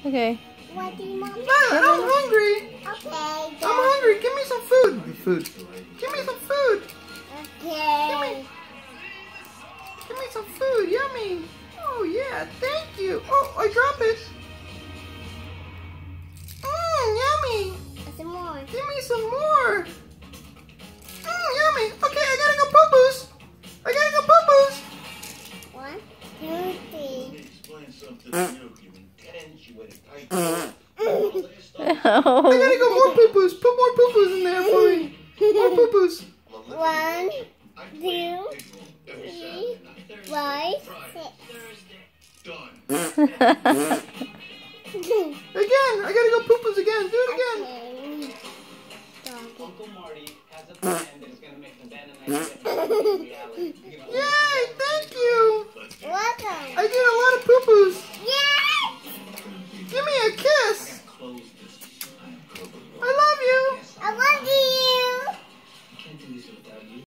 Okay. What do you want? I'm hungry. Okay. I'm hungry. Give me some food. Give me some food. Okay. Give me some food. Yummy. Oh yeah. Thank you. Oh, I drop it. Yummy. Some more. Give me some more. Yummy. Okay, I gotta go poo-poos. I gotta go poo-poos. 1, 2, 3. Oh. I gotta go more poo-poos. Put more poo-poos in there for me. More poo-poos. 1, 2, 3, 4, 5, 6. Again. I gotta go poo-poos again. Do it again. Okay. Uncle Marty has a plan that is going to make the Ben and I get reality. Yay! Thank you. Welcome. I did a lot of poo-poos. Yay! Give me a kiss.